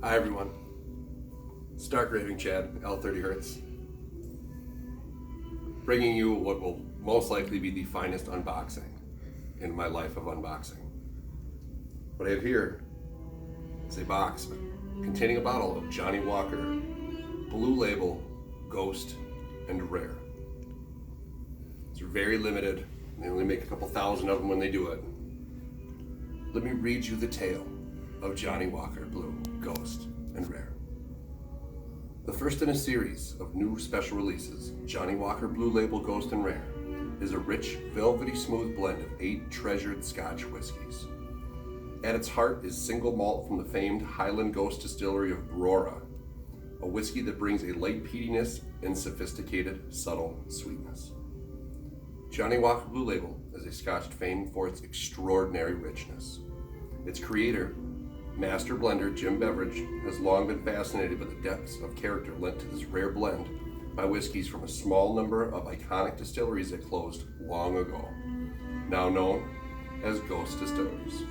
Hi everyone, Stark Raving Chad, L30 Hertz, bringing you what will most likely be the finest unboxing in my life of unboxing. What I have here is a box containing a bottle of Johnnie Walker Blue Label Ghost and Rare. These are very limited. They only make a couple thousand of them when they do it. Let me read you the tale of Johnnie Walker Blue Ghost and Rare. The first in a series of new special releases, Johnnie Walker Blue Label Ghost and Rare is a rich, velvety smooth blend of 8 treasured Scotch whiskies. At its heart is single malt from the famed Highland Ghost Distillery of Brora, a whiskey that brings a light peatiness and sophisticated, subtle sweetness. Johnnie Walker Blue Label is a Scotch famed for its extraordinary richness. Its creator, master blender Jim Beveridge, has long been fascinated by the depths of character lent to this rare blend by whiskeys from a small number of iconic distilleries that closed long ago, now known as ghost distilleries.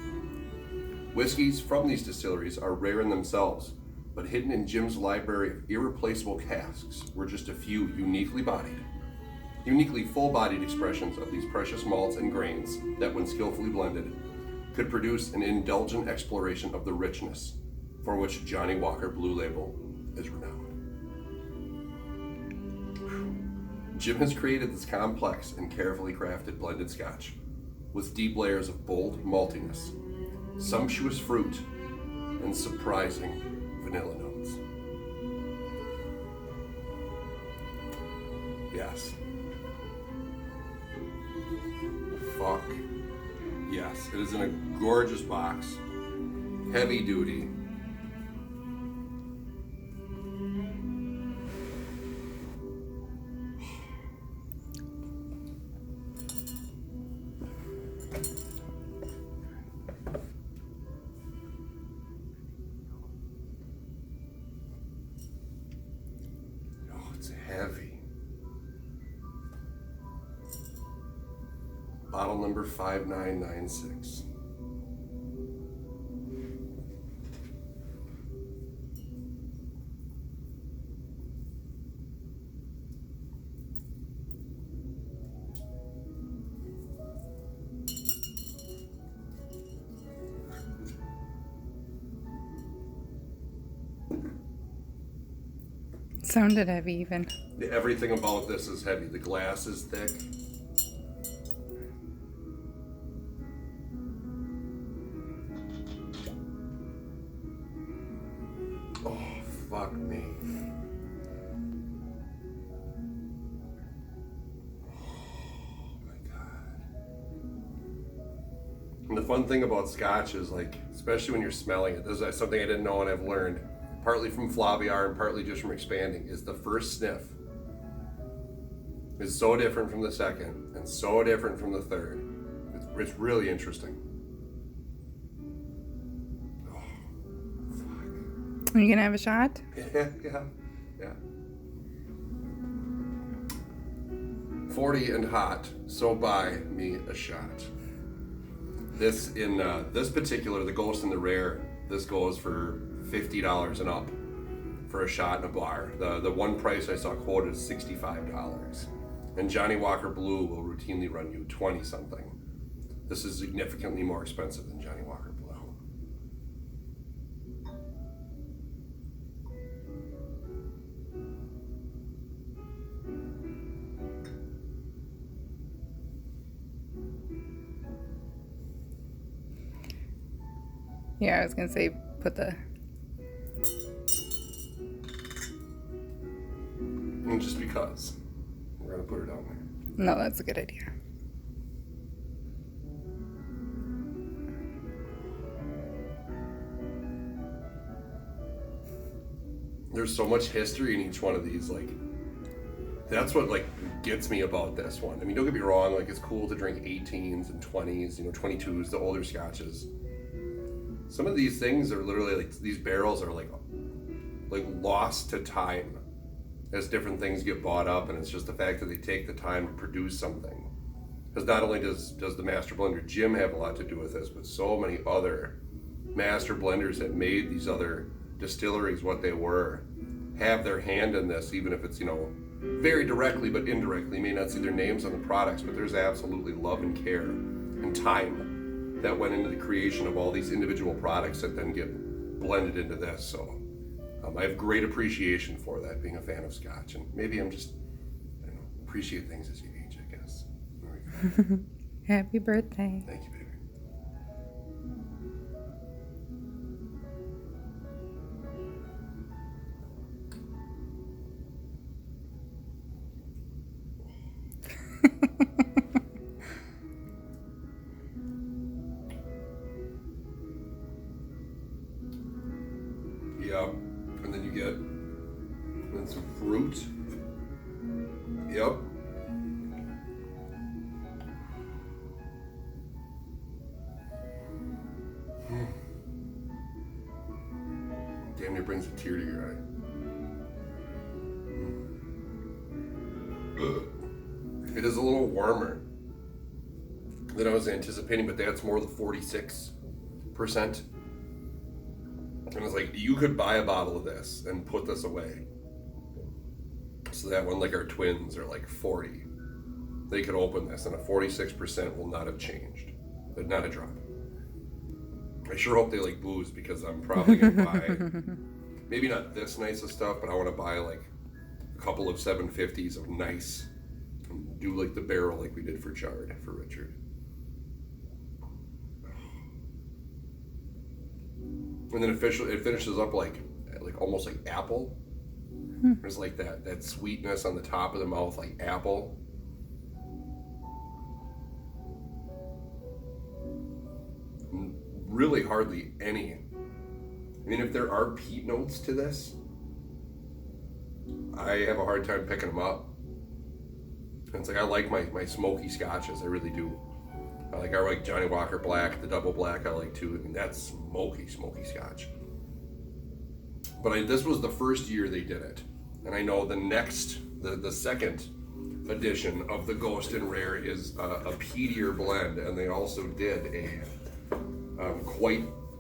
Whiskeys from these distilleries are rare in themselves, but hidden in Jim's library of irreplaceable casks were just a few uniquely full-bodied expressions of these precious malts and grains that, when skillfully blended, could produce an indulgent exploration of the richness for which Johnnie Walker Blue Label is renowned. Jim has created this complex and carefully crafted blended Scotch with deep layers of bold maltiness, sumptuous fruit, and surprising vanilla notes. Yes. Fuck. Yes, it is in a gorgeous box, heavy duty. Oh, it's heavy. Bottle number 5996. Sounded heavy even. Everything about this is heavy. The glass is thick. Oh, fuck me. Oh my God. And the fun thing about Scotch is, like, especially when you're smelling it, this is something I didn't know and I've learned, partly from Flaviar and partly just from expanding, is the first sniff is so different from the second and so different from the third. It's really interesting. Oh, fuck. Are you gonna have a shot? Yeah. 40 and hot, so buy me a shot. This particular, the Ghost and the Rare, this goes for $50 and up for a shot in a bar. The one price I saw quoted is $65. And Johnnie Walker Blue will routinely run you 20 something. This is significantly more expensive than Johnnie Walker Blue. Yeah, I was gonna say put the. And just because, we're gonna put it down there. No, that's a good idea. There's so much history in each one of these, like, that's what, like, gets me about this one. I mean, don't get me wrong, like, it's cool to drink 18s and 20s, 22s, the older scotches. Some of these things are literally, like, these barrels are like lost to time as different things get bought up, and it's just the fact that they take the time to produce something. Because not only does the master blender Jim have a lot to do with this, but so many other master blenders that made these other distilleries, what they were, have their hand in this, even if it's, very directly but indirectly. You may not see their names on the products, but there's absolutely love and care and time that went into the creation of all these individual products that then get blended into this. So I have great appreciation for that, being a fan of Scotch. And maybe I'm just, appreciate things as you age, I guess. There we go. Happy birthday. Thank you, baby. Yep. And then you get some fruit. Yep. Damn near brings a tear to your eye. It is a little warmer than I was anticipating, but that's more the 46%. And it's like, you could buy a bottle of this and put this away. So that when like our twins are like 40, they could open this and a 46% will not have changed. Not a drop. I sure hope they like booze, because I'm probably going to buy, maybe not this nice of stuff, but I want to buy like a couple of 750s of nice, and do like the barrel like we did for Chard, for Richard. And then it finishes up like almost like apple. There's like that sweetness on the top of the mouth, like apple. Really hardly any. I mean, if there are peat notes to this, I have a hard time picking them up. And it's like, I like my smoky scotches, I really do. I like Johnnie Walker Black, the double black I like too. I mean, that's smoky scotch. But this was the first year they did it. And I know the second edition of the Ghost and Rare is a peatier blend. And they also did a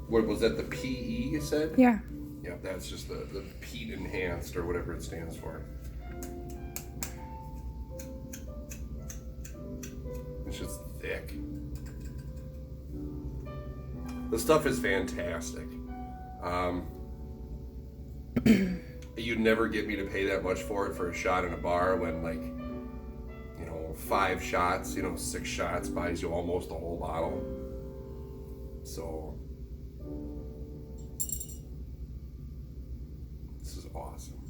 what was that, the PE you said? Yeah. Yeah, that's just the peat enhanced or whatever it stands for. It's just thick. The stuff is fantastic. You'd never get me to pay that much for it for a shot in a bar when 5 shots, 6 shots buys you almost a whole bottle. So this is awesome.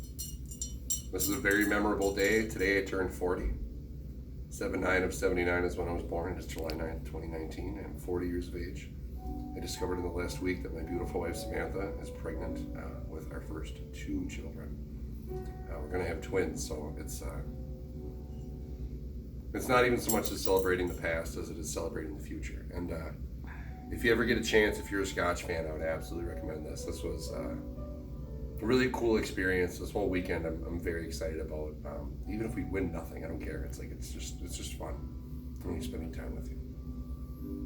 This is a very memorable day. Today I turned 40. 7/9 of 79 is when I was born. It's July 9th, 2019. I'm 40 years of age. I discovered in the last week that my beautiful wife Samantha is pregnant with our first 2 children. We're going to have twins, so it's not even so much as celebrating the past as it is celebrating the future. And if you ever get a chance, if you're a Scotch fan, I would absolutely recommend this. This was a really cool experience. This whole weekend I'm very excited about. Even if we win nothing, I don't care. It's just fun when you're spending time with you.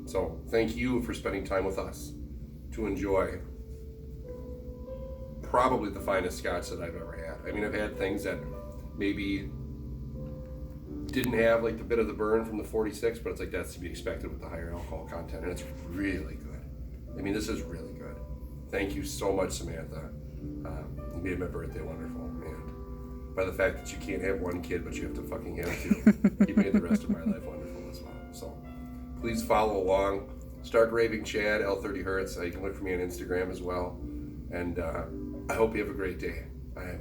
So thank you for spending time with us to enjoy probably the finest Scotch that I've ever had. I mean, I've had things that maybe didn't have like the bit of the burn from the 46, but it's like that's to be expected with the higher alcohol content, and it's really good. I mean, this is really good. Thank you so much, Samantha. You made my birthday wonderful, and by the fact that you can't have one kid, but you have to fucking have 2, you made the rest of my life wonderful as well. So please follow along. Stark Raving Chad, L30 Hertz. You can look for me on Instagram as well. And I hope you have a great day. I am